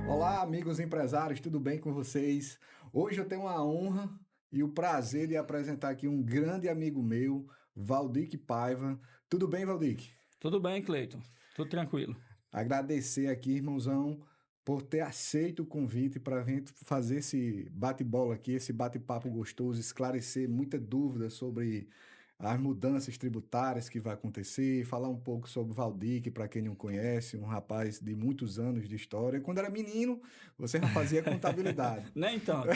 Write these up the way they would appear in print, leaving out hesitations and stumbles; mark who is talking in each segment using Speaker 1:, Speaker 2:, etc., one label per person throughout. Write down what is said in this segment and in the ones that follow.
Speaker 1: Olá, amigos empresários, tudo bem com vocês? Hoje eu tenho a honra e o prazer de apresentar aqui um grande amigo meu, Valdic Paiva. Tudo bem, Valdic?
Speaker 2: Tudo bem, Cleiton. Tudo tranquilo.
Speaker 1: Agradecer aqui, irmãozão, por ter aceito o convite para a gente fazer esse bate-bola aqui, esse bate-papo gostoso, esclarecer muita dúvida sobre as mudanças tributárias que vai acontecer, falar um pouco sobre o Valdic, para quem não conhece, um rapaz de muitos anos de história. Quando era menino, você já fazia contabilidade.
Speaker 2: Nem tanto, né?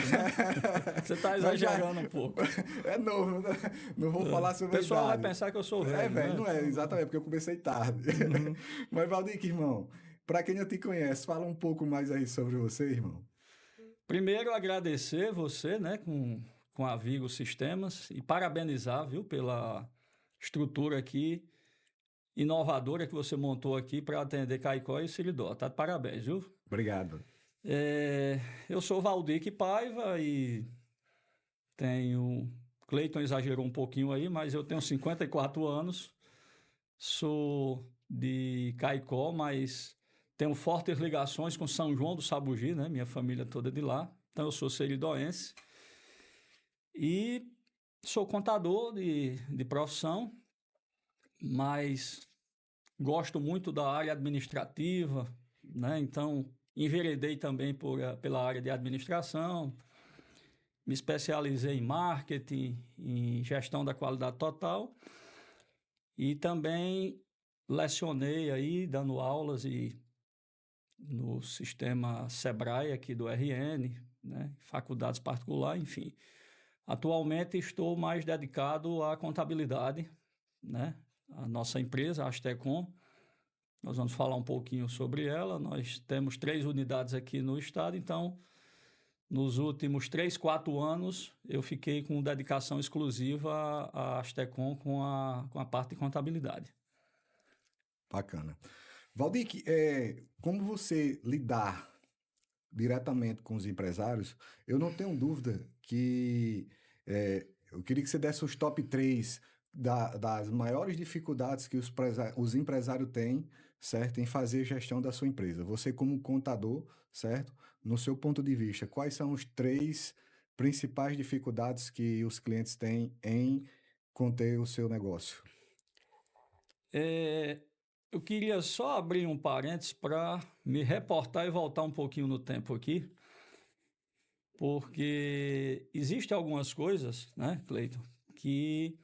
Speaker 2: Você está
Speaker 1: Mas já
Speaker 2: exagerando um pouco.
Speaker 1: é novo, né? Não vou falar
Speaker 2: O
Speaker 1: sobre a
Speaker 2: pessoal vai
Speaker 1: idade.
Speaker 2: pensar que eu sou
Speaker 1: É,
Speaker 2: velho,
Speaker 1: velho,
Speaker 2: né?
Speaker 1: não é, exatamente, porque eu comecei tarde.
Speaker 2: Uhum.
Speaker 1: Mas, Valdic, irmão, para quem não te conhece, fala um pouco mais aí sobre você, irmão.
Speaker 2: Primeiro, agradecer você, né, com a Vigo Sistemas e parabenizar, viu, pela estrutura aqui inovadora que você montou aqui para atender Caicó e Siridó. Tá de parabéns, viu?
Speaker 1: Obrigado.
Speaker 2: Eu sou Valdic Paiva e tenho... Cleiton exagerou um pouquinho aí, mas eu tenho 54 anos. Sou de Caicó, mas tenho fortes ligações com São João do Sabugi, né? Minha família toda é de lá. Então eu sou seridoense. E sou contador de profissão, mas gosto muito da área administrativa, né? Então enveredei também pela área de administração, me especializei em marketing, em gestão da qualidade total e também lecionei aí, dando aulas no sistema Sebrae aqui do RN, né? Faculdades particulares, enfim. Atualmente estou mais dedicado à contabilidade, né? A nossa empresa, a Astecom, nós vamos falar um pouquinho sobre ela. Nós temos 3 unidades aqui no estado, então, nos últimos 3, 4 anos, eu fiquei com dedicação exclusiva à Astecom com a parte de contabilidade.
Speaker 1: Bacana. Valdic, como você lidar diretamente com os empresários, eu não tenho dúvida que eu queria que você desse os top 3 das maiores dificuldades que os empresários têm, certo, em fazer gestão da sua empresa. Você como contador, certo, no seu ponto de vista, quais são os 3 principais dificuldades que os clientes têm em conter o seu negócio?
Speaker 2: É, eu queria só abrir um parênteses para me reportar e voltar um pouquinho no tempo aqui, porque existem algumas coisas, né, Cleiton, que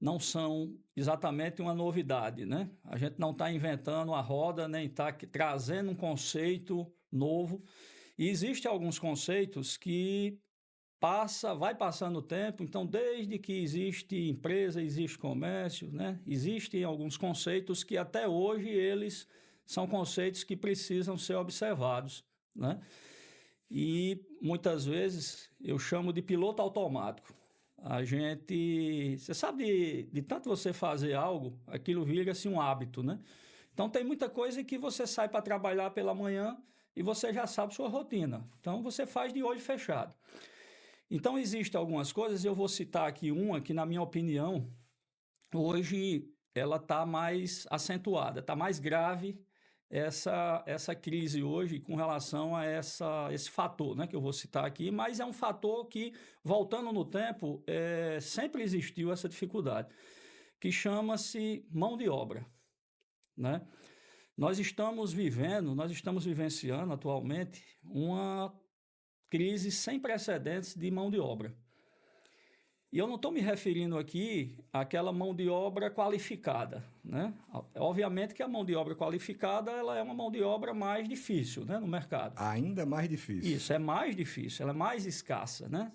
Speaker 2: não são exatamente uma novidade, né? A gente não está inventando a roda, nem está trazendo um conceito novo. E existem alguns conceitos que vai passando o tempo, então desde que existe empresa, existe comércio, né? Existem alguns conceitos que até hoje eles são conceitos que precisam ser observados, né? E muitas vezes eu chamo de piloto automático. Você sabe, de tanto você fazer algo, aquilo vira-se um hábito, né? Então tem muita coisa que você sai para trabalhar pela manhã e você já sabe sua rotina. Então você faz de olho fechado. Então existem algumas coisas, eu vou citar aqui uma que, na minha opinião, hoje ela está mais acentuada, está mais grave essa crise hoje com relação a esse fator, né, que eu vou citar aqui, mas é um fator que, voltando no tempo, sempre existiu essa dificuldade, que chama-se mão de obra, né? Nós estamos vivenciando atualmente uma crise sem precedentes de mão de obra. E eu não estou me referindo aqui àquela mão de obra qualificada, né? Obviamente que a mão de obra qualificada ela é uma mão de obra mais difícil, né, no mercado.
Speaker 1: Ainda mais difícil.
Speaker 2: Isso, é mais difícil, ela é mais escassa, né?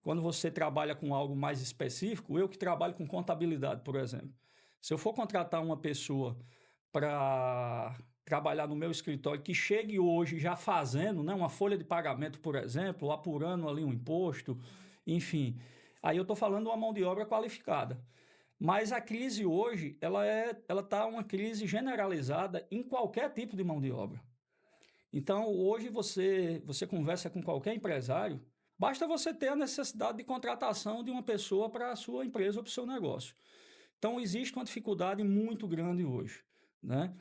Speaker 2: Quando você trabalha com algo mais específico, eu que trabalho com contabilidade, por exemplo, se eu for contratar uma pessoa para trabalhar no meu escritório que chegue hoje já fazendo, né, uma folha de pagamento, por exemplo, apurando ali um imposto, enfim, aí eu estou falando de uma mão de obra qualificada. Mas a crise hoje, ela está uma crise generalizada em qualquer tipo de mão de obra. Então, hoje você conversa com qualquer empresário, basta você ter a necessidade de contratação de uma pessoa para a sua empresa ou para o seu negócio. Então, existe uma dificuldade muito grande hoje, né?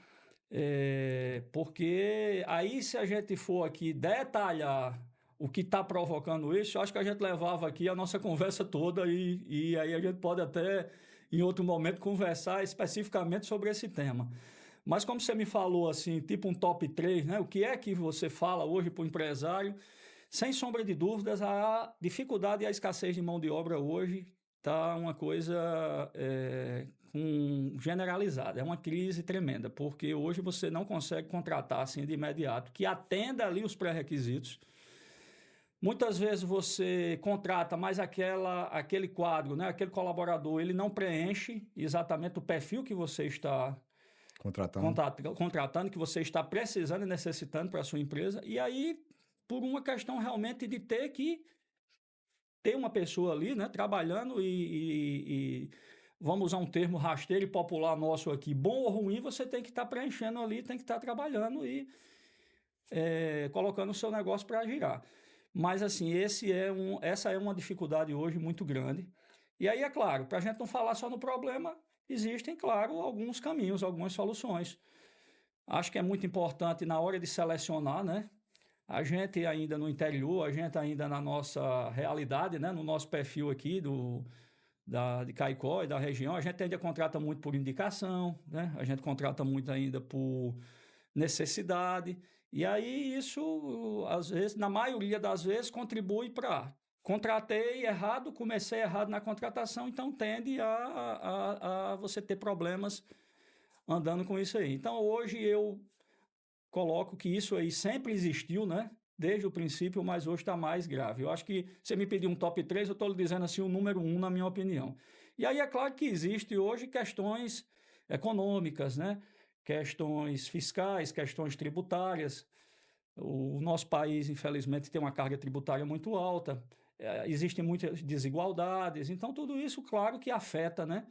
Speaker 2: Porque aí, se a gente for aqui detalhar o que está provocando isso, eu acho que a gente levava aqui a nossa conversa toda e aí a gente pode até, em outro momento, conversar especificamente sobre esse tema. Mas como você me falou, assim, tipo um top 3, né? O que é que você fala hoje para o empresário? Sem sombra de dúvidas, a dificuldade e a escassez de mão de obra hoje está uma coisa generalizada, é uma crise tremenda, porque hoje você não consegue contratar assim de imediato, que atenda ali os pré-requisitos. Muitas vezes você contrata, mas aquele quadro, né, aquele colaborador, ele não preenche exatamente o perfil que você está contratando, que você está precisando e necessitando para a sua empresa, e aí, por uma questão realmente de ter que ter uma pessoa ali, né, trabalhando e vamos usar um termo rasteiro e popular nosso aqui, bom ou ruim, você tem que estar preenchendo ali, tem que estar trabalhando e colocando o seu negócio para girar. Mas, assim, essa é uma dificuldade hoje muito grande. E aí, é claro, para a gente não falar só no problema, existem, claro, alguns caminhos, algumas soluções. Acho que é muito importante na hora de selecionar, né? A gente ainda no interior, a gente ainda na nossa realidade, né? No nosso perfil aqui de Caicó e da região, a gente ainda contrata muito por indicação, né? A gente contrata muito ainda por necessidade. E aí isso, às vezes, na maioria das vezes, contribui para contratei errado, comecei errado na contratação, então tende a você ter problemas andando com isso aí. Então hoje eu coloco que isso aí sempre existiu, né? Desde o princípio, mas hoje está mais grave. Eu acho que você me pediu um top 3, eu estou lhe dizendo assim o número 1, na minha opinião. E aí é claro que existe hoje questões econômicas, né? Questões fiscais, questões tributárias. O nosso país, infelizmente, tem uma carga tributária muito alta, existem muitas desigualdades, então tudo isso, claro que afeta, né?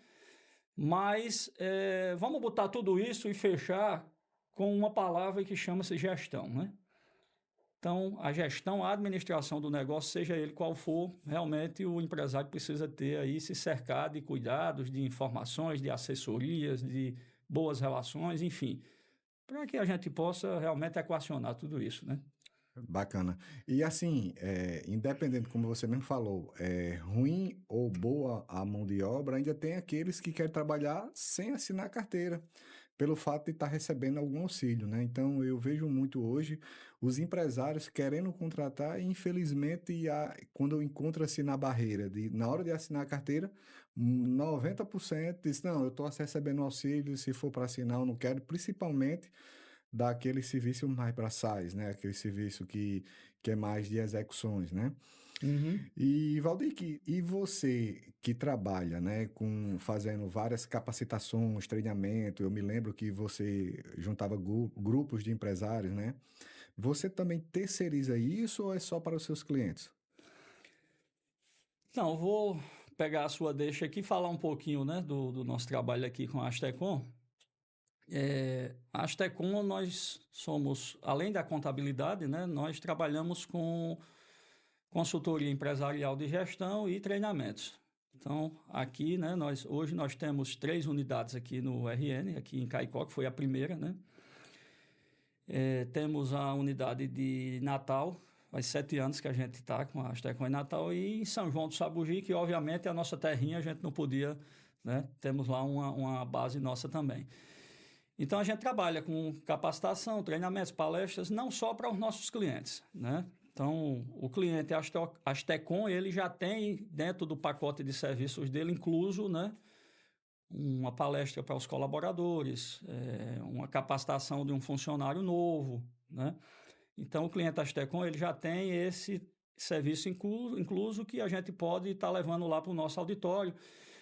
Speaker 2: Mas vamos botar tudo isso e fechar com uma palavra que chama-se gestão, né? Então, a gestão, a administração do negócio, seja ele qual for, realmente o empresário precisa ter aí, se cercar de cuidados, de informações, de assessorias, de boas relações, enfim, para que a gente possa realmente equacionar tudo isso, né?
Speaker 1: Bacana. E assim, independente, como você mesmo falou, ruim ou boa a mão de obra, ainda tem aqueles que querem trabalhar sem assinar carteira, pelo fato de estar recebendo algum auxílio, né? Então, eu vejo muito hoje os empresários querendo contratar e, infelizmente, quando eu encontro assim na barreira, na hora de assinar a carteira, 90% diz, não, eu estou recebendo auxílio, se for para assinar eu não quero, principalmente daquele serviço mais braçais, né? Aquele serviço que é mais de execuções, né?
Speaker 2: Uhum.
Speaker 1: E Valdir, e você que trabalha, né, fazendo várias capacitações, treinamento, eu me lembro que você juntava grupos de empresários, né? Você também terceiriza isso ou é só para os seus clientes?
Speaker 2: Então, eu vou pegar a sua deixa aqui e falar um pouquinho, né, do nosso trabalho aqui com a Astecom. A Astecom, nós somos, além da contabilidade, né, nós trabalhamos com consultoria empresarial de gestão e treinamentos. Então, aqui, né, hoje nós temos 3 unidades aqui no RN, aqui em Caicó, que foi a primeira, né? Temos a unidade de Natal, faz 7 anos que a gente está com a Astecom em Natal, e em São João do Sabugi, que obviamente é a nossa terrinha, a gente não podia, né? Temos lá uma base nossa também. Então, a gente trabalha com capacitação, treinamentos, palestras, não só para os nossos clientes, né? Então, o cliente Astecom, ele já tem dentro do pacote de serviços dele incluso, né, uma palestra para os colaboradores, uma capacitação de um funcionário novo, né? Então, o cliente Astecom, ele já tem esse serviço incluso que a gente pode estar levando lá para o nosso auditório,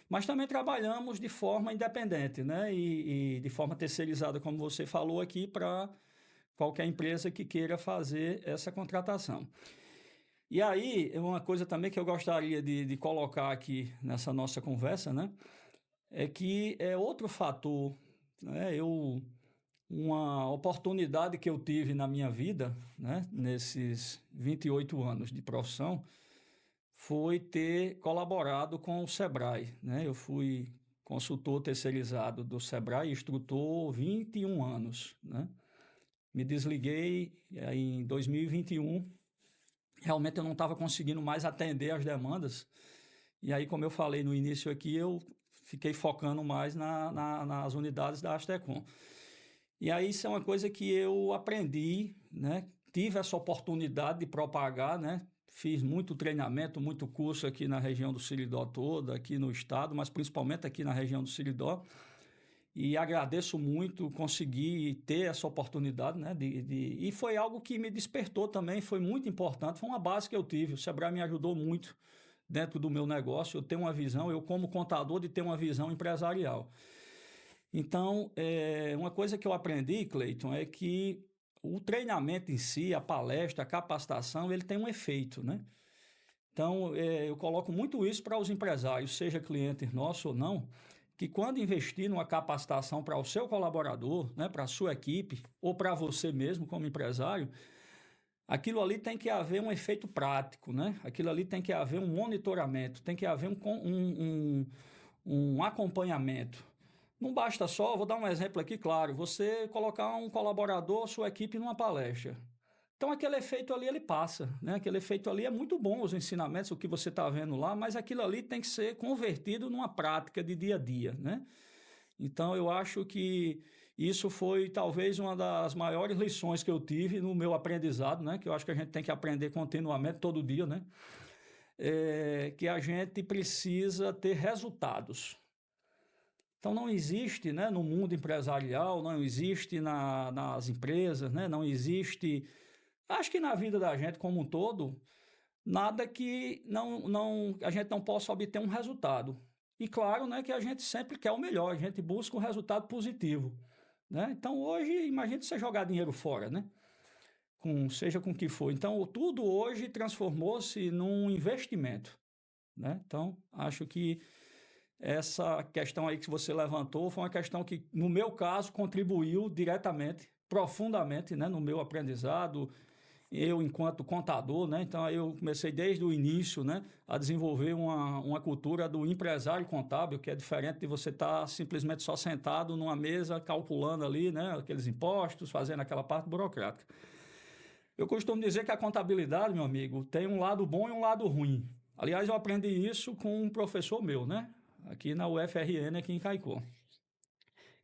Speaker 2: mas também trabalhamos de forma independente, né? E de forma terceirizada, como você falou aqui, para qualquer empresa que queira fazer essa contratação. E aí, uma coisa também que eu gostaria de colocar aqui nessa nossa conversa, né? É que é outro fator, né? Uma oportunidade que eu tive na minha vida, né? Nesses 28 anos de profissão, foi ter colaborado com o Sebrae, né? Eu fui consultor terceirizado do Sebrae, instrutor 21 anos, né? Me desliguei em 2021. Realmente eu não estava conseguindo mais atender as demandas. E aí, como eu falei no início aqui, eu fiquei focando mais nas unidades da Astecom. E aí isso é uma coisa que eu aprendi, né? Tive essa oportunidade de propagar, né? Fiz muito treinamento, muito curso aqui na região do Seridó toda, aqui no estado, mas principalmente aqui na região do Seridó. E agradeço muito conseguir ter essa oportunidade, né? E foi algo que me despertou também, foi muito importante, foi uma base que eu tive. O Sebrae me ajudou muito dentro do meu negócio. Eu tenho uma visão, eu como contador, de ter uma visão empresarial. Então, uma coisa que eu aprendi, Cleiton, é que o treinamento em si, a palestra, a capacitação, ele tem um efeito, né? Então, eu coloco muito isso para os empresários, seja cliente nosso ou não, que quando investir numa capacitação para o seu colaborador, né, para a sua equipe, ou para você mesmo como empresário, aquilo ali tem que haver um efeito prático, né? Aquilo ali tem que haver um monitoramento, tem que haver um acompanhamento. Não basta só, vou dar um exemplo aqui, claro, você colocar um colaborador, sua equipe numa palestra. Então aquele efeito ali ele passa, né? Aquele efeito ali é muito bom, os ensinamentos, o que você está vendo lá, mas aquilo ali tem que ser convertido numa prática de dia a dia, né? Então eu acho que isso foi talvez uma das maiores lições que eu tive no meu aprendizado, né? Que eu acho que a gente tem que aprender continuamente, todo dia, né? Que a gente precisa ter resultados. Então não existe, né, no mundo empresarial, não existe nas empresas, né, não existe, acho que na vida da gente como um todo, nada que a gente não possa obter um resultado. E claro, né, que a gente sempre quer o melhor, a gente busca um resultado positivo, né? Então hoje, imagine você jogar dinheiro fora, né? Seja com o que for. Então tudo hoje transformou-se num investimento, né? Então acho que essa questão aí que você levantou foi uma questão que, no meu caso, contribuiu diretamente, profundamente, né, no meu aprendizado, eu enquanto contador, né? Então eu comecei desde o início, né, a desenvolver uma cultura do empresário contábil, que é diferente de você estar simplesmente só sentado numa mesa calculando ali, né, aqueles impostos, fazendo aquela parte burocrática. Eu costumo dizer que a contabilidade, meu amigo, tem um lado bom e um lado ruim. Aliás, eu aprendi isso com um professor meu, né? Aqui na UFRN, aqui em Caicó.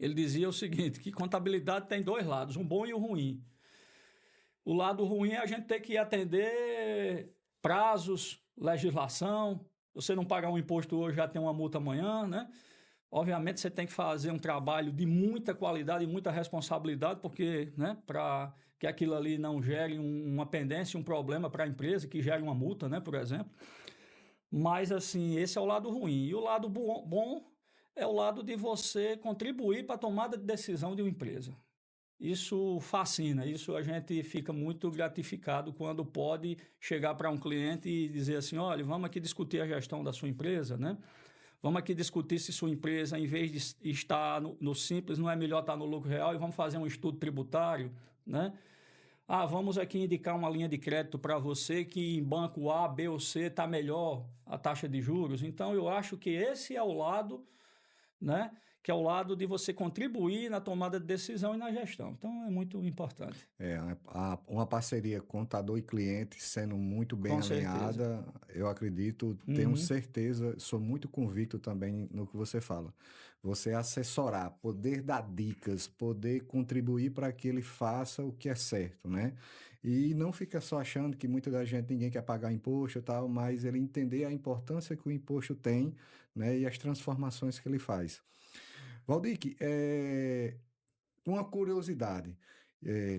Speaker 2: Ele dizia o seguinte, que contabilidade tem dois lados, um bom e um ruim. O lado ruim é a gente ter que atender prazos, legislação. Você não pagar um imposto hoje, já tem uma multa amanhã, né? Obviamente você tem que fazer um trabalho de muita qualidade e muita responsabilidade, porque, né, para que aquilo ali não gere uma pendência, um problema para a empresa, que gere uma multa, né, por exemplo. Mas, assim, esse é o lado ruim. E o lado bom é o lado de você contribuir para a tomada de decisão de uma empresa. Isso fascina, isso a gente fica muito gratificado quando pode chegar para um cliente e dizer assim, olha, vamos aqui discutir a gestão da sua empresa, né? Vamos aqui discutir se sua empresa, em vez de estar no simples, não é melhor estar no lucro real e vamos fazer um estudo tributário, né? Vamos aqui indicar uma linha de crédito para você que em banco A, B ou C está melhor a taxa de juros. Então, eu acho que esse é o lado, né, que é o lado de você contribuir na tomada de decisão e na gestão. Então, é muito importante.
Speaker 1: Uma parceria contador e cliente sendo muito bem
Speaker 2: Com certeza.
Speaker 1: alinhada, eu acredito, tenho certeza, sou muito convicto também no que você fala. Você assessorar, poder dar dicas, poder contribuir para que ele faça o que é certo, né? E não fica só achando que muita da gente, ninguém quer pagar imposto e tal, mas ele entender a importância que o imposto tem, né? E as transformações que ele faz. Valdir, uma curiosidade.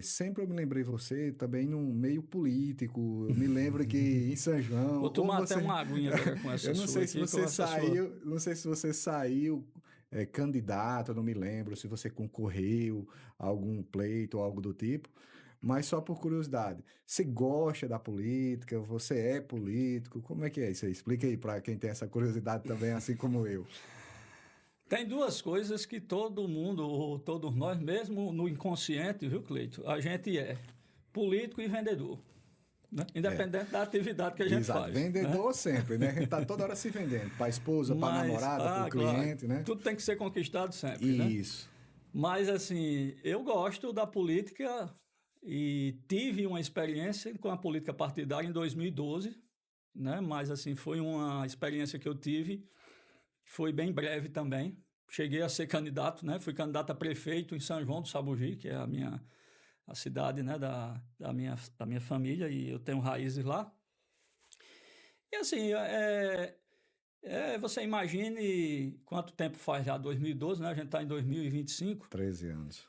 Speaker 1: Sempre eu me lembrei você também no meio político. Eu me lembro que em São João.
Speaker 2: Vou tomar até uma aguinha agora com essa
Speaker 1: Eu não sei se
Speaker 2: aqui,
Speaker 1: você saiu, não sei se você saiu candidato, eu não me lembro se você concorreu a algum pleito ou algo do tipo. Mas só por curiosidade, você gosta da política? Você é político? Como é que é isso aí? Explica aí para quem tem essa curiosidade também, assim como eu.
Speaker 2: Tem duas coisas que todo mundo, ou todos nós, mesmo no inconsciente, viu, Cleito? A gente é político e vendedor. né? Independente da atividade que a gente
Speaker 1: Exato.
Speaker 2: faz.
Speaker 1: Vendedor
Speaker 2: Né?
Speaker 1: sempre, né? A gente está toda hora se vendendo. Para a esposa, para a namorada, para o cliente,
Speaker 2: claro,
Speaker 1: né?
Speaker 2: tudo tem que ser conquistado sempre, né?
Speaker 1: Isso.
Speaker 2: Mas, assim, eu gosto da política e tive uma experiência com a política partidária em 2012, né? Mas, assim, foi uma experiência que eu tive, foi bem breve também. Cheguei a ser candidato, né? Fui candidato a prefeito em São João do Sabugi, que é a cidade, né, da minha família, e eu tenho raízes lá. E, assim, você imagine quanto tempo faz já, 2012, né? A gente está em 2025.
Speaker 1: 13 anos.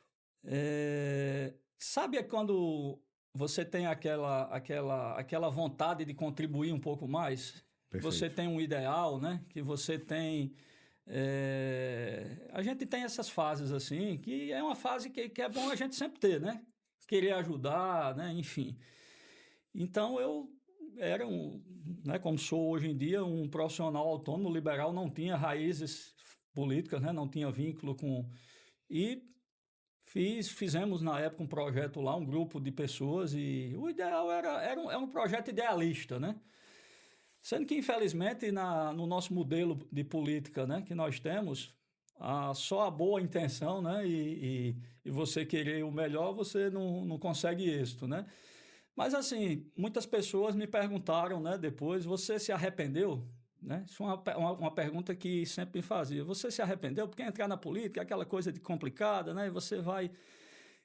Speaker 2: Sabe quando você tem aquela vontade de contribuir um pouco mais?
Speaker 1: Perfeito.
Speaker 2: Você tem um ideal, né? Que você tem... a gente tem essas fases assim, que é uma fase que é bom a gente sempre ter, né? Querer ajudar, né? Enfim. Então eu era né, como sou hoje em dia, um profissional autônomo, liberal, não tinha raízes políticas, né? Não tinha vínculo com... E fizemos na época um projeto lá, um grupo de pessoas, e o ideal era um projeto idealista, né? Sendo que, infelizmente, no nosso modelo de política, né, que nós temos, só a boa intenção, né, e você querer o melhor, você não consegue êxito, né? Mas, assim, muitas pessoas me perguntaram, né, depois, você se arrependeu? Né? Isso é uma pergunta que sempre me fazia. Você se arrependeu? Porque entrar na política é aquela coisa de complicada, né? E você vai...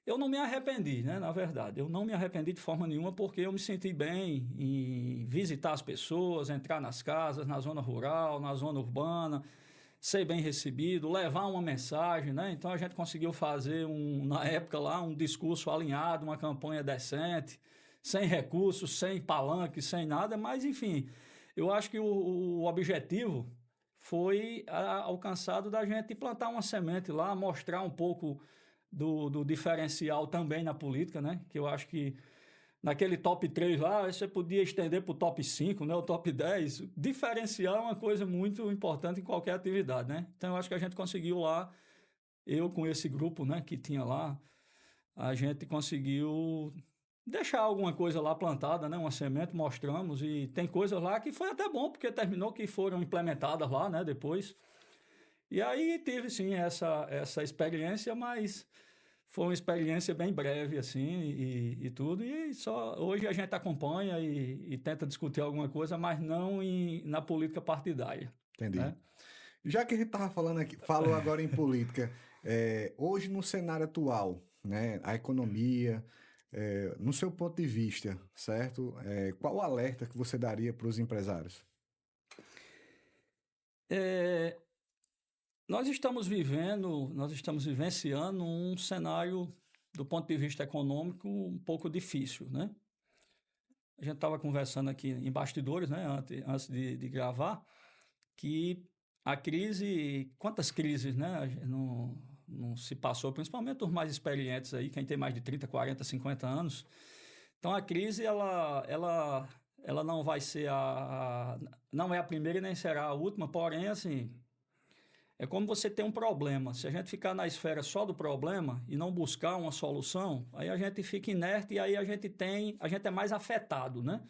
Speaker 2: Eu não me arrependi, né? Na verdade, eu não me arrependi de forma nenhuma, porque eu me senti bem em visitar as pessoas, entrar nas casas, na zona rural, na zona urbana, ser bem recebido, levar uma mensagem, né? Então a gente conseguiu fazer, na época lá, um discurso alinhado, uma campanha decente, sem recursos, sem palanque, sem nada, mas enfim, eu acho que o objetivo foi alcançado da gente plantar uma semente lá, mostrar um pouco do diferencial também na política, né? Que eu acho que naquele top 3 lá, você podia estender para o top 5, né? O top 10. Diferencial é uma coisa muito importante em qualquer atividade, né? Então, eu acho que a gente conseguiu lá, eu com esse grupo, né, que tinha lá, a gente conseguiu deixar alguma coisa lá plantada, né? Uma semente, mostramos, e tem coisas lá que foi até bom, porque terminou que foram implementadas lá, né, depois. E aí tive, sim, essa experiência, mas foi uma experiência bem breve, assim, e tudo. E só hoje a gente acompanha e tenta discutir alguma coisa, mas não na política partidária.
Speaker 1: Entendi.
Speaker 2: Né?
Speaker 1: Já que a gente estava falando aqui, falou agora em política, hoje no cenário atual, né, a economia, no seu ponto de vista, certo? Qual o alerta que você daria para os empresários?
Speaker 2: Nós estamos vivenciando um cenário, do ponto de vista econômico, um pouco difícil, né? A gente estava conversando aqui em bastidores, né, antes de gravar, que a crise, quantas crises, né, não se passou, principalmente os mais experientes aí, quem tem mais de 30, 40, 50 anos. Então a crise, ela não vai ser não é a primeira e nem será a última, porém, assim, é como você tem um problema. Se a gente ficar na esfera só do problema e não buscar uma solução, aí a gente fica inerte e aí a gente é mais afetado, né?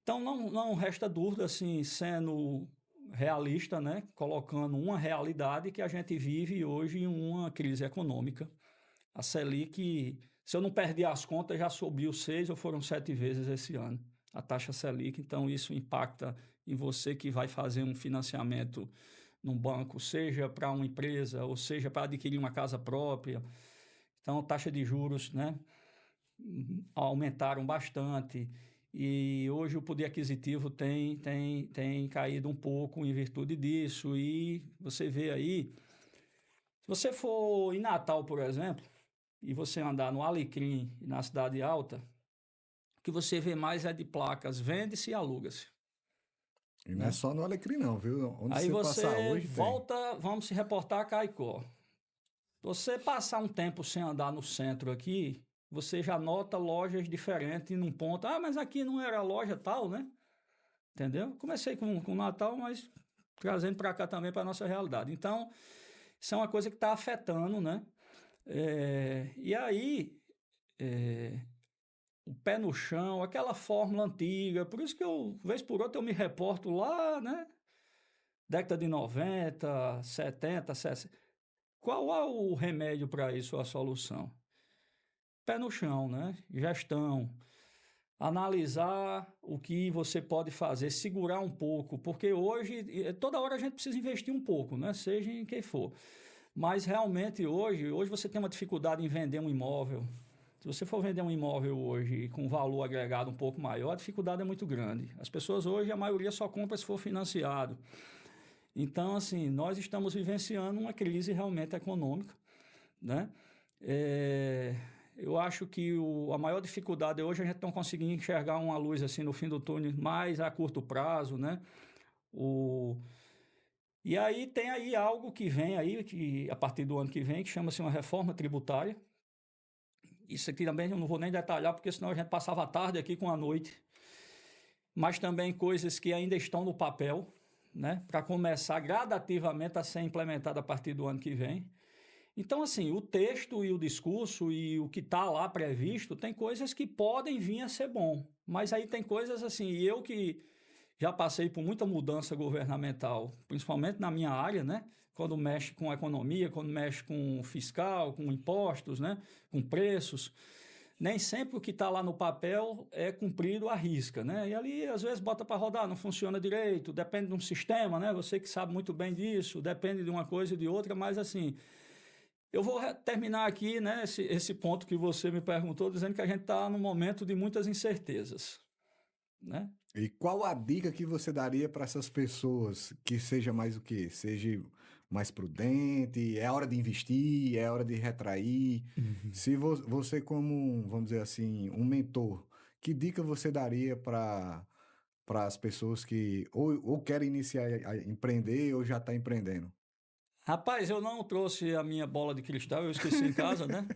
Speaker 2: Então não resta dúvida, assim, sendo realista, né? Colocando uma realidade que a gente vive hoje em uma crise econômica. A Selic, se eu não perdi as contas, já subiu 6 ou foram 7 vezes esse ano, a taxa Selic. Então isso impacta em você que vai fazer um financiamento num banco, seja para uma empresa, ou seja para adquirir uma casa própria. Então, taxa de juros, né, aumentaram bastante e hoje o poder aquisitivo tem caído um pouco em virtude disso. E você vê aí, se você for em Natal, por exemplo, e você andar no Alecrim, na Cidade Alta, o que você vê mais é de placas, vende-se e aluga-se.
Speaker 1: E não é só no Alecrim não, viu? Onde
Speaker 2: Aí
Speaker 1: você passar hoje
Speaker 2: volta, vamos se reportar a Caicó. Você passar um tempo sem andar no centro aqui, você já nota lojas diferentes num ponto. Ah, mas aqui não era loja tal, né? Entendeu? Comecei com o Natal, mas trazendo para cá também para a nossa realidade. Então, isso é uma coisa que está afetando, né? E aí, o pé no chão, aquela fórmula antiga. Por isso que eu, vez por outra, eu me reporto lá, né? Década de 90, 70, 60. Qual é o remédio para isso, a solução? Pé no chão, né? Gestão. Analisar o que você pode fazer, segurar um pouco, porque hoje, toda hora a gente precisa investir um pouco, né? Seja em quem for. Mas realmente hoje você tem uma dificuldade em vender um imóvel. Se você for vender um imóvel hoje com um valor agregado um pouco maior, a dificuldade é muito grande. As pessoas hoje, a maioria só compra se for financiado. Então, assim, nós estamos vivenciando uma crise realmente econômica, né? É, eu acho que a maior dificuldade hoje é a gente não conseguir enxergar uma luz assim no fim do túnel mais a curto prazo, né? O... E aí tem aí algo que vem aí, que, a partir do ano que vem, que chama-se uma reforma tributária. Isso aqui também eu não vou nem detalhar, porque senão a gente passava a tarde aqui com a noite. Mas também coisas que ainda estão no papel, né? Para começar gradativamente a ser implementada a partir do ano que vem. Então, assim, o texto e o discurso e o que está lá previsto, tem coisas que podem vir a ser bom. Mas aí tem coisas assim, e eu que já passei por muita mudança governamental, principalmente na minha área, né? Quando mexe com economia, quando mexe com fiscal, com impostos, né? Com preços. Nem sempre o que está lá no papel é cumprido à risca, né? E ali, às vezes, bota para rodar, não funciona direito, depende de um sistema, né? Você que sabe muito bem disso, depende de uma coisa e de outra, mas assim... Eu vou terminar aqui, né, esse ponto que você me perguntou, dizendo que a gente está num momento de muitas incertezas, né?
Speaker 1: E qual a dica que você daria para essas pessoas que seja mais o quê? Seja mais prudente, é hora de investir, é hora de retrair.
Speaker 2: Uhum.
Speaker 1: Se você como, vamos dizer assim, um mentor, que dica você daria para as pessoas que ou querem iniciar a empreender ou já está empreendendo?
Speaker 2: Rapaz, eu não trouxe a minha bola de cristal, eu esqueci em casa, né?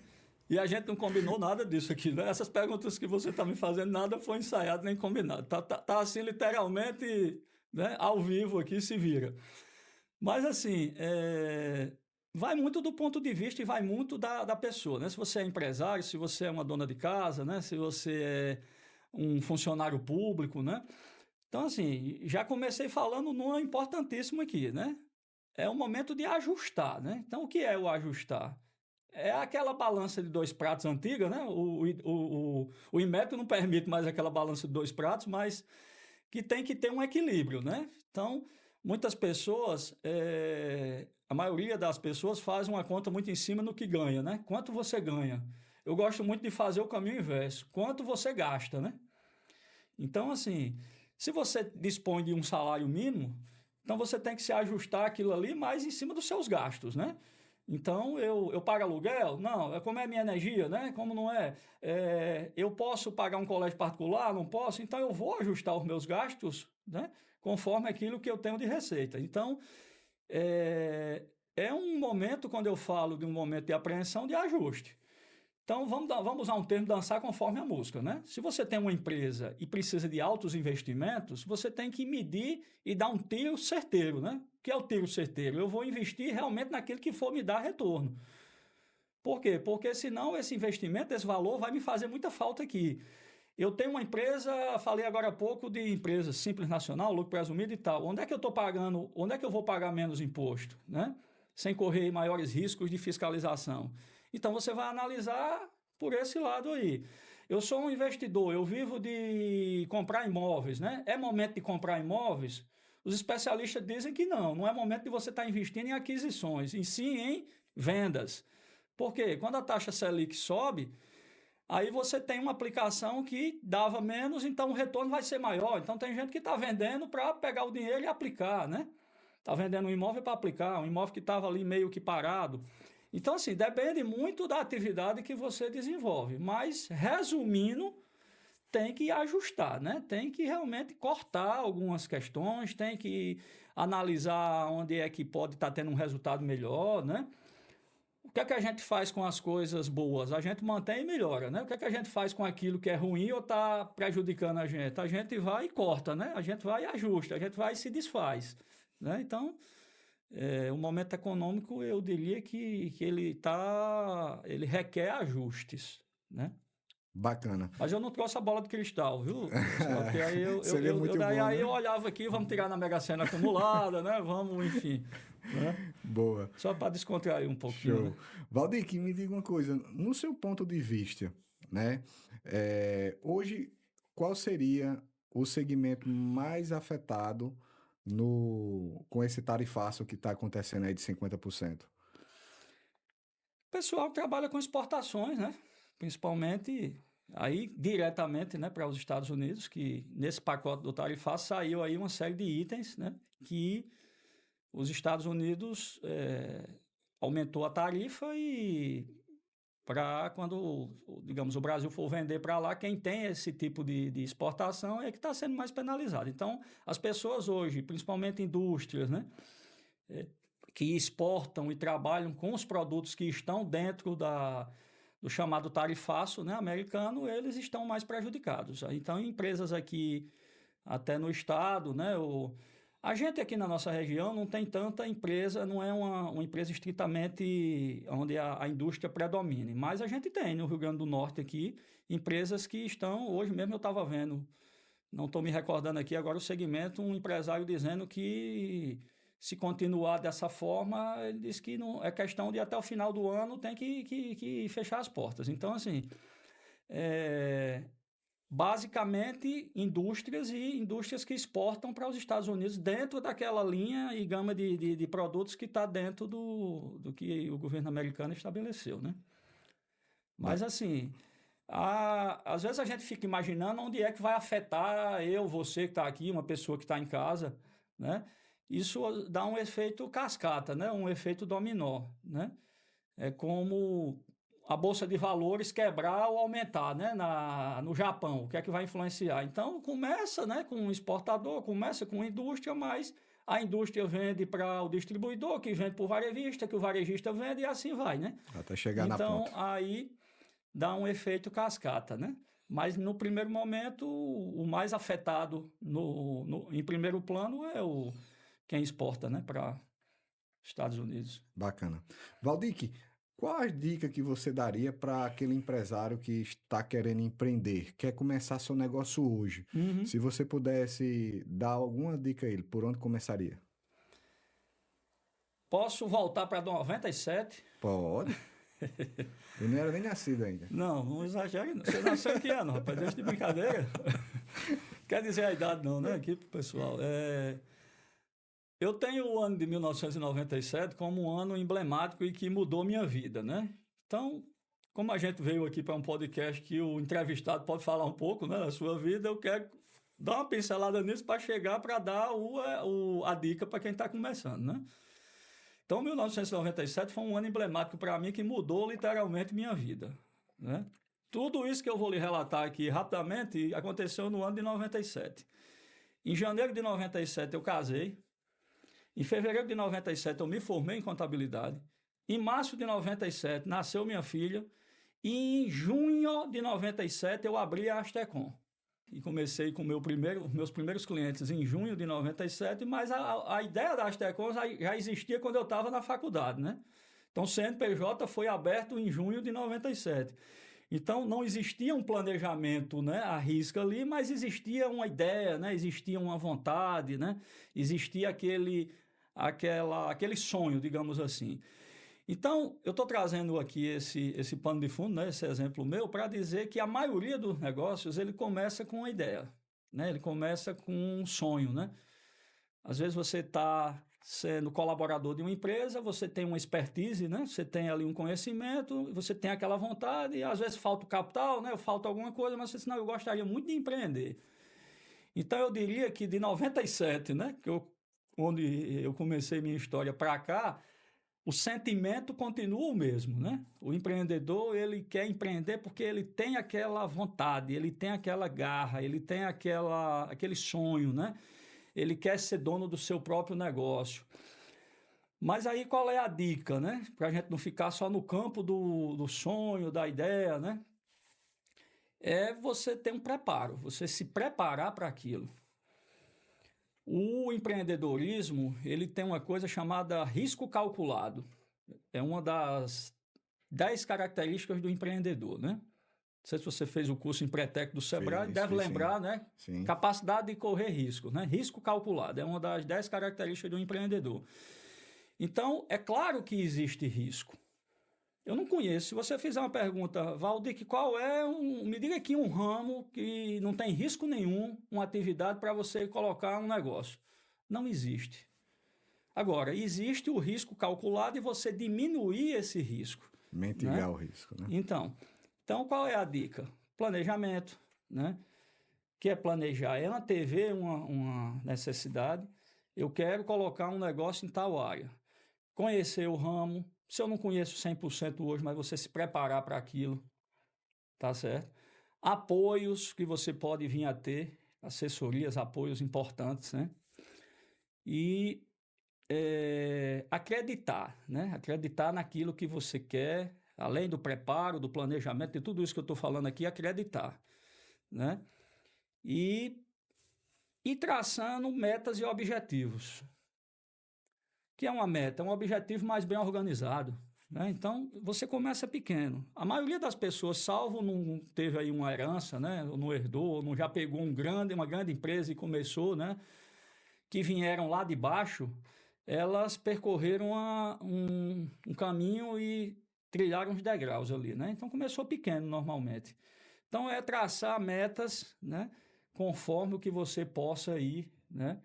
Speaker 2: E a gente não combinou nada disso aqui, né? Essas perguntas que você está me fazendo, nada foi ensaiado nem combinado. Tá assim, literalmente, né, ao vivo aqui, se vira. Mas assim, vai muito do ponto de vista e vai muito da pessoa, né? Se você é empresário, se você é uma dona de casa, né? Se você é um funcionário público, né? Então, assim, já comecei falando numa importantíssimo aqui, né? É um momento de ajustar, né? Então, o que é o ajustar? É aquela balança de dois pratos antiga, né? O Inmetro não permite mais aquela balança de dois pratos, mas que tem que ter um equilíbrio, né? Então, muitas pessoas, a maioria das pessoas faz uma conta muito em cima no que ganha, né? Quanto você ganha? Eu gosto muito de fazer o caminho inverso. Quanto você gasta, né? Então, assim, se você dispõe de um salário mínimo, então você tem que se ajustar aquilo ali mais em cima dos seus gastos, né? Então, eu pago aluguel? Não. Como é a minha energia, né? Como não é? Eu posso pagar um colégio particular? Não posso? Então, eu vou ajustar os meus gastos, né? Conforme aquilo que eu tenho de receita. Então, é um momento, quando eu falo de um momento de apreensão, de ajuste. Então, vamos usar um termo, dançar conforme a música, né? Se você tem uma empresa e precisa de altos investimentos, você tem que medir e dar um tiro certeiro, né? O que é o tiro certeiro? Eu vou investir realmente naquilo que for me dar retorno. Por quê? Porque senão esse investimento, esse valor vai me fazer muita falta aqui. Eu tenho uma empresa, falei agora há pouco de empresa simples nacional, lucro presumido e tal. Onde é que eu estou pagando, onde é que eu vou pagar menos imposto, né? Sem correr maiores riscos de fiscalização. Então você vai analisar por esse lado aí. Eu sou um investidor, eu vivo de comprar imóveis, né? É momento de comprar imóveis? Os especialistas dizem que não é momento de você estar investindo em aquisições, e sim em vendas. Por quê? Quando a taxa Selic sobe, aí você tem uma aplicação que dava menos, então o retorno vai ser maior. Então tem gente que está vendendo para pegar o dinheiro e aplicar, né? Está vendendo um imóvel para aplicar, um imóvel que estava ali meio que parado. Então, assim, depende muito da atividade que você desenvolve. Mas, resumindo, tem que ajustar, né? Tem que realmente cortar algumas questões, tem que analisar onde é que pode estar tendo um resultado melhor, né? O que é que a gente faz com as coisas boas? A gente mantém e melhora, né? O que é que a gente faz com aquilo que é ruim ou está prejudicando a gente? A gente vai e corta, né? A gente vai e ajusta, a gente vai e se desfaz, né? Então, o momento econômico, eu diria que ele requer ajustes, né?
Speaker 1: Bacana.
Speaker 2: Mas eu não trouxe a bola de cristal, viu, pessoal? Porque aí
Speaker 1: Seria muito bom,
Speaker 2: aí
Speaker 1: né?
Speaker 2: eu olhava aqui, vamos tirar na Mega Sena acumulada, né? Vamos, enfim, né?
Speaker 1: Boa.
Speaker 2: Só para descontrair um pouquinho, né?
Speaker 1: Show. Valdir, que me diga uma coisa, no seu ponto de vista, né? Hoje, qual seria o segmento mais afetado com esse tarifaço que está acontecendo aí de 50%?
Speaker 2: O pessoal trabalha com exportações, né? Principalmente aí diretamente, né, para os Estados Unidos, que nesse pacote do tarifaço saiu aí uma série de itens, né, que os Estados Unidos aumentou a tarifa e para quando, digamos, o Brasil for vender para lá, quem tem esse tipo de exportação é que está sendo mais penalizado. Então, as pessoas hoje, principalmente indústrias, né, que exportam e trabalham com os produtos que estão dentro do chamado tarifaço, né, americano, eles estão mais prejudicados. Então, empresas aqui, até no estado, né, a gente aqui na nossa região não tem tanta empresa, não é uma empresa estritamente onde a indústria predomine, mas a gente tem no Rio Grande do Norte aqui empresas que estão, hoje mesmo eu estava vendo, não estou me recordando aqui agora o segmento, um empresário dizendo que se continuar dessa forma, ele diz que não, é questão de até o final do ano tem que fechar as portas. Então, assim, é, basicamente indústrias que exportam para os Estados Unidos dentro daquela linha e gama de produtos que está dentro do que o governo americano estabeleceu, né?
Speaker 1: Ba-
Speaker 2: Mas assim, às vezes a gente fica imaginando onde é que vai afetar eu, você que está aqui, uma pessoa que está em casa, né? Isso dá um efeito cascata, né? Um efeito dominó, né? É como a bolsa de valores quebrar ou aumentar, né? No Japão, o que é que vai influenciar? Então começa, né, com o exportador, começa com a indústria, mas a indústria vende para o distribuidor, que vende para o varejista, que o varejista vende e assim vai, né?
Speaker 1: Até chegar na
Speaker 2: Então
Speaker 1: ponta.
Speaker 2: aí dá um efeito cascata, né? Mas no primeiro momento, o mais afetado em primeiro plano é quem exporta, né, para Estados Unidos.
Speaker 1: Bacana. Valdir, qual a dica que você daria para aquele empresário que está querendo empreender, quer começar seu negócio hoje?
Speaker 2: Uhum.
Speaker 1: Se você pudesse dar alguma dica a ele, por onde começaria?
Speaker 2: Posso voltar para 97?
Speaker 1: Pode. Eu não era nem nascido ainda.
Speaker 2: Não, não exagere. Não. Você nasceu em que ano, rapaz? Deixa de brincadeira. Quer dizer a idade não, né? Aqui pro pessoal. Eu tenho o ano de 1997 como um ano emblemático e que mudou minha vida, né? Então, como a gente veio aqui para um podcast que o entrevistado pode falar um pouco, né, da sua vida, eu quero dar uma pincelada nisso para chegar para dar a dica para quem está começando, né? Então, 1997 foi um ano emblemático para mim que mudou literalmente minha vida, né? Tudo isso que eu vou lhe relatar aqui rapidamente aconteceu no ano de 97. Em janeiro de 97 eu casei. Em fevereiro de 97 eu me formei em contabilidade. Em março de 97 nasceu minha filha. E em junho de 97 eu abri a Astecom. E comecei com meus primeiros clientes em junho de 97, mas a ideia da Astecom já existia quando eu estava na faculdade, né? Então o CNPJ foi aberto em junho de 97. Então não existia um planejamento, né, à risca ali, mas existia uma ideia, né? Existia uma vontade, né? Existia aquele sonho, digamos assim. Então, eu estou trazendo aqui esse pano de fundo, né, esse exemplo meu, para dizer que a maioria dos negócios ele começa com uma ideia, né? Ele começa com um sonho, né? Às vezes você está sendo colaborador de uma empresa, você tem uma expertise, né? Você tem ali um conhecimento, você tem aquela vontade, e às vezes falta o capital, né? Falta alguma coisa, mas você diz, não, eu gostaria muito de empreender. Então, eu diria que de 97, né, onde eu comecei minha história para cá, o sentimento continua o mesmo, né? O empreendedor, ele quer empreender porque ele tem aquela vontade, ele tem aquela garra, ele tem aquele sonho, né? Ele quer ser dono do seu próprio negócio. Mas aí qual é a dica, né? Para a gente não ficar só no campo do sonho, da ideia, né? É você ter um preparo, você se preparar para aquilo. O empreendedorismo, ele tem uma coisa chamada risco calculado. É uma das 10 características do empreendedor, né? sei se você fez o curso em pré-técnico do Sebrae,
Speaker 1: Fiz,
Speaker 2: deve
Speaker 1: fiz,
Speaker 2: lembrar, né?
Speaker 1: Sim.
Speaker 2: Capacidade de correr risco, né? Risco calculado, é uma das 10 características do empreendedor. Então, é claro que existe risco. Eu não conheço. Se você fizer uma pergunta, Valdir, me diga aqui um ramo que não tem risco nenhum, uma atividade para você colocar um negócio. Não existe. Agora, existe o risco calculado e você diminuir esse risco.
Speaker 1: Mitigar
Speaker 2: Né?
Speaker 1: o risco, né?
Speaker 2: Então, qual é a dica? Planejamento, né? Que é planejar, é antever uma necessidade. Eu quero colocar um negócio em tal área. Conhecer o ramo. Se eu não conheço 100% hoje, mas você se preparar para aquilo, tá certo? Apoios que você pode vir a ter, assessorias, apoios importantes, né? E acreditar, né? Acreditar naquilo que você quer, além do preparo, do planejamento, de tudo isso que eu estou falando aqui, acreditar, né? E traçando metas e objetivos. O que é uma meta? É um objetivo mais bem organizado, né? Então, você começa pequeno. A maioria das pessoas, salvo não teve aí uma herança, né? Ou não herdou, ou não já pegou uma grande empresa e começou, né? Que vieram lá de baixo, elas percorreram um caminho e trilharam os degraus ali, né? Então, começou pequeno normalmente. Então, é traçar metas, né? Conforme o que você possa ir, né?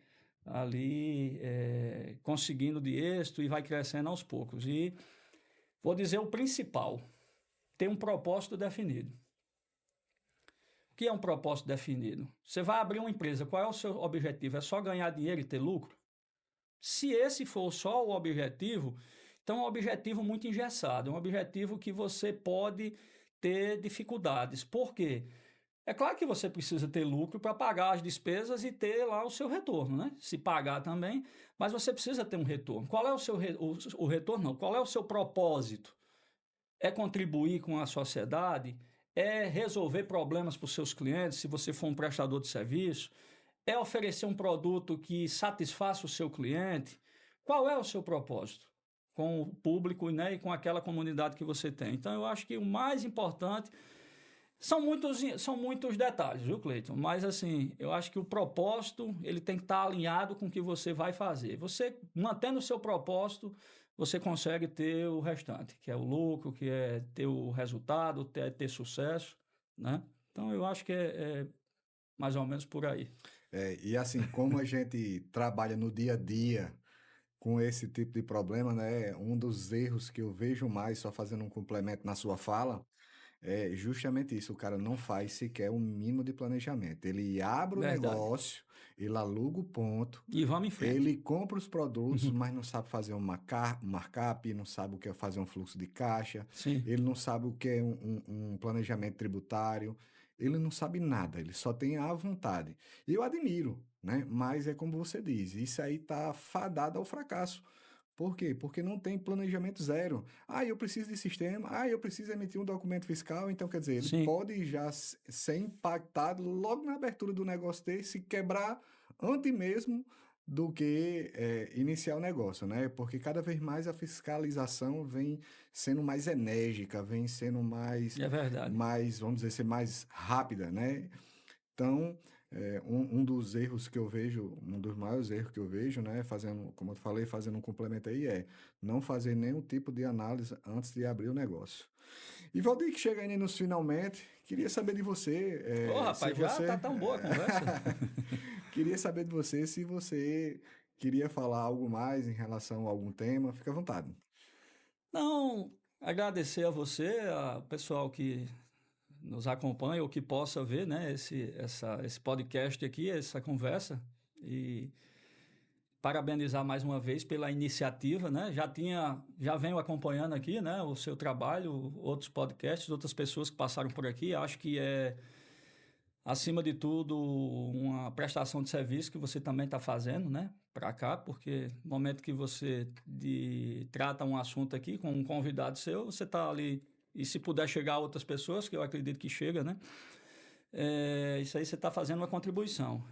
Speaker 2: Ali conseguindo de êxito e vai crescendo aos poucos. E vou dizer o principal, ter um propósito definido. O que é um propósito definido? Você vai abrir uma empresa, qual é o seu objetivo? É só ganhar dinheiro e ter lucro? Se esse for só o objetivo, então é um objetivo muito engessado, é um objetivo que você pode ter dificuldades. Por quê? É claro que você precisa ter lucro para pagar as despesas e ter lá o seu retorno, né? Se pagar também, mas você precisa ter um retorno. Qual é o seu o retorno? Não. Qual é o seu propósito? É contribuir com a sociedade? É resolver problemas para os seus clientes, se você for um prestador de serviço? É oferecer um produto que satisfaça o seu cliente? Qual é o seu propósito com o público, né, e com aquela comunidade que você tem? Então, eu acho que o mais importante são muitos detalhes, viu, Cleiton? Mas, assim, eu acho que o propósito ele tem que estar alinhado com o que você vai fazer. Você, mantendo o seu propósito, você consegue ter o restante, que é o lucro, que é ter o resultado, ter sucesso, né? Então, eu acho que é mais ou menos por aí.
Speaker 1: E assim, como a gente trabalha no dia a dia com esse tipo de problema, né? Um dos erros que eu vejo mais, só fazendo um complemento na sua fala, é justamente isso. O cara não faz sequer um mínimo de planejamento. Ele abre o
Speaker 2: Verdade.
Speaker 1: negócio, ele aluga o ponto,
Speaker 2: E vamos em frente.
Speaker 1: ele compra os produtos, mas não sabe fazer um markup, não sabe o que é fazer um fluxo de caixa,
Speaker 2: Sim,
Speaker 1: ele não sabe o que é um planejamento tributário, ele não sabe nada, ele só tem a vontade. E eu admiro, né? Mas é como você diz, isso aí tá fadado ao fracasso. Por quê? Porque não tem planejamento zero. Ah, eu preciso de sistema. Ah, eu preciso emitir um documento fiscal. Então, quer dizer, ele
Speaker 2: sim,
Speaker 1: pode já ser impactado logo na abertura do negócio dele, se quebrar antes mesmo do que iniciar o negócio, né? Porque cada vez mais a fiscalização vem sendo mais enérgica, vem sendo
Speaker 2: é verdade.
Speaker 1: vamos dizer, ser mais rápida, né? Então, um dos erros que eu vejo, um dos maiores erros que eu vejo, né, fazendo, como eu falei, fazendo um complemento aí, é não fazer nenhum tipo de análise antes de abrir o negócio. E Valdir, que chega aí nos finalmente, queria saber de você,
Speaker 2: Ô,
Speaker 1: se
Speaker 2: rapaz, já
Speaker 1: você...
Speaker 2: tá tão boa a conversa.
Speaker 1: Queria saber de você se você queria falar algo mais em relação a algum tema, fica à vontade.
Speaker 2: Não, agradecer a você, ao pessoal que nos acompanha ou que possa ver, né, esse podcast aqui, essa conversa. E parabenizar mais uma vez pela iniciativa, né? Já venho acompanhando aqui, né, o seu trabalho, outros podcasts, outras pessoas que passaram por aqui. Acho que é, acima de tudo, uma prestação de serviço que você também está fazendo, né, para cá, porque no momento que você trata um assunto aqui com um convidado seu, você está ali, e se puder chegar a outras pessoas, que eu acredito que chega, né, isso aí você está fazendo uma contribuição.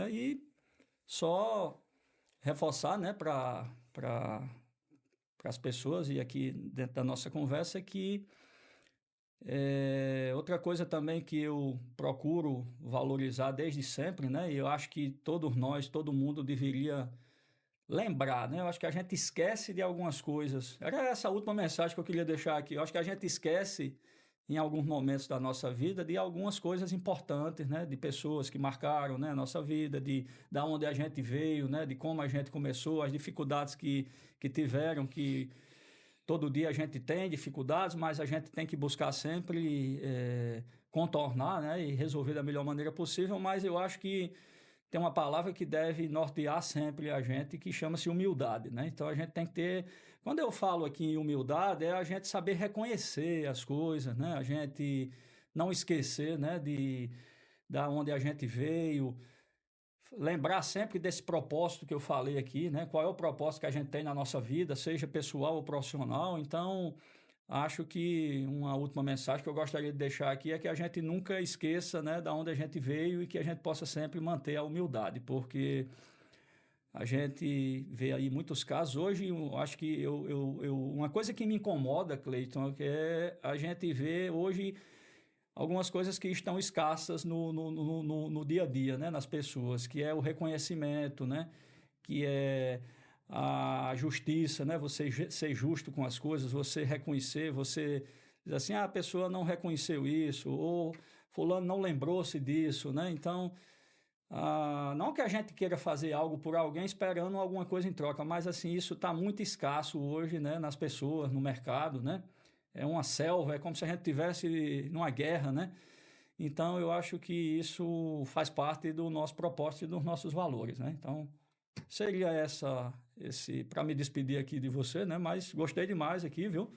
Speaker 2: E só reforçar, né, para as pessoas, e aqui dentro da nossa conversa, que outra outra coisa também que eu procuro valorizar desde sempre, né? E eu acho que todos nós, todo mundo deveria lembrar, né? Eu acho que a gente esquece de algumas coisas. Era essa a última mensagem que eu queria deixar aqui. Eu acho que a gente esquece, em alguns momentos da nossa vida, de algumas coisas importantes, né? De pessoas que marcaram, né, a nossa vida, da onde a gente veio, né? De como a gente começou, as dificuldades que tiveram, que todo dia a gente tem dificuldades, mas a gente tem que buscar sempre contornar, né, e resolver da melhor maneira possível. Mas eu acho que tem uma palavra que deve nortear sempre a gente, que chama-se humildade, né? Então a gente tem que ter. Quando eu falo aqui em humildade, é a gente saber reconhecer as coisas, né? A gente não esquecer, né, da onde a gente veio, lembrar sempre desse propósito que eu falei aqui, né? Qual é o propósito que a gente tem na nossa vida, seja pessoal ou profissional. Então, acho que uma última mensagem que eu gostaria de deixar aqui é que a gente nunca esqueça, né, da onde a gente veio e que a gente possa sempre manter a humildade, porque a gente vê aí muitos casos. Hoje, eu acho que uma coisa que me incomoda, Cleiton, é a gente ver hoje algumas coisas que estão escassas no dia a dia, né, nas pessoas, que é o reconhecimento, né, que é a justiça, né, você ser justo com as coisas, você reconhecer, você dizer assim, a pessoa não reconheceu isso, ou fulano não lembrou-se disso, né, então, não que a gente queira fazer algo por alguém esperando alguma coisa em troca, mas assim, isso está muito escasso hoje, né, nas pessoas, no mercado, né, é uma selva, é como se a gente estivesse numa guerra, né? Então, eu acho que isso faz parte do nosso propósito e dos nossos valores, né? Então, seria esse para me despedir aqui de você, né? Mas gostei demais aqui, viu?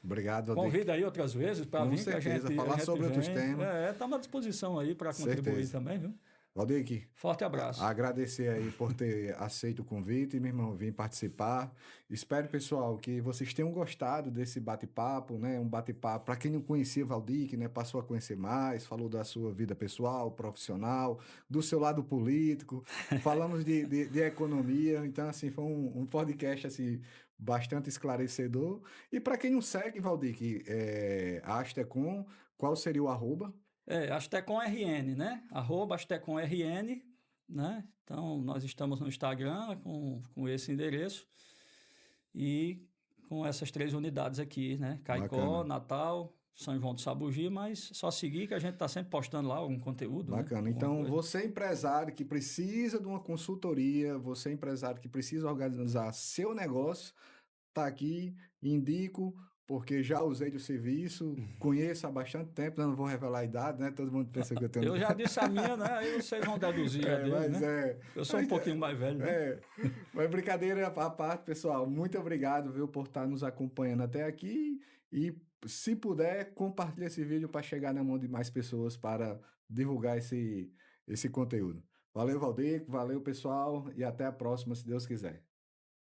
Speaker 1: Obrigado, Valdeir.
Speaker 2: Convida aí outras vezes para
Speaker 1: Com
Speaker 2: vir que
Speaker 1: certeza,
Speaker 2: a
Speaker 1: falar
Speaker 2: gente
Speaker 1: sobre outros
Speaker 2: vem.
Speaker 1: temas.
Speaker 2: Estamos à disposição aí para contribuir
Speaker 1: Certeza.
Speaker 2: também, viu?
Speaker 1: Valdeir,
Speaker 2: Forte abraço.
Speaker 1: agradecer aí por ter aceito o convite, meu irmão, vir participar. Espero, pessoal, que vocês tenham gostado desse bate-papo, né? Um bate-papo para quem não conhecia Valdir, né? Passou a conhecer mais, falou da sua vida pessoal, profissional, do seu lado político, falamos de economia. Então, assim, foi um podcast assim bastante esclarecedor. E para quem não segue Valdir, a Astecom, qual seria o arroba?
Speaker 2: Astecom RN, né? @Astecom RN, né? Então, nós estamos no Instagram com esse endereço e com essas 3 unidades aqui, né? Caicó,
Speaker 1: Bacana.
Speaker 2: Natal, São João do Sabugi, mas só seguir que a gente está sempre postando lá algum conteúdo, né?
Speaker 1: Bacana.
Speaker 2: Alguma
Speaker 1: Então,
Speaker 2: coisa.
Speaker 1: você empresário que precisa de uma consultoria, você empresário que precisa organizar seu negócio, tá aqui, indico, porque já usei do serviço, conheço há bastante tempo, não vou revelar a idade, né? Todo mundo pensa que eu tenho.
Speaker 2: Eu já disse a minha, né? Aí vocês vão deduzir a dele,
Speaker 1: Mas
Speaker 2: né? Eu sou um pouquinho mais velho, né?
Speaker 1: é, mas brincadeira à parte, pessoal. Muito obrigado, viu, por estar nos acompanhando até aqui. E se puder, compartilhe esse vídeo para chegar na mão de mais pessoas para divulgar esse conteúdo. Valeu, Valdir, valeu, pessoal, e até a próxima, se Deus quiser.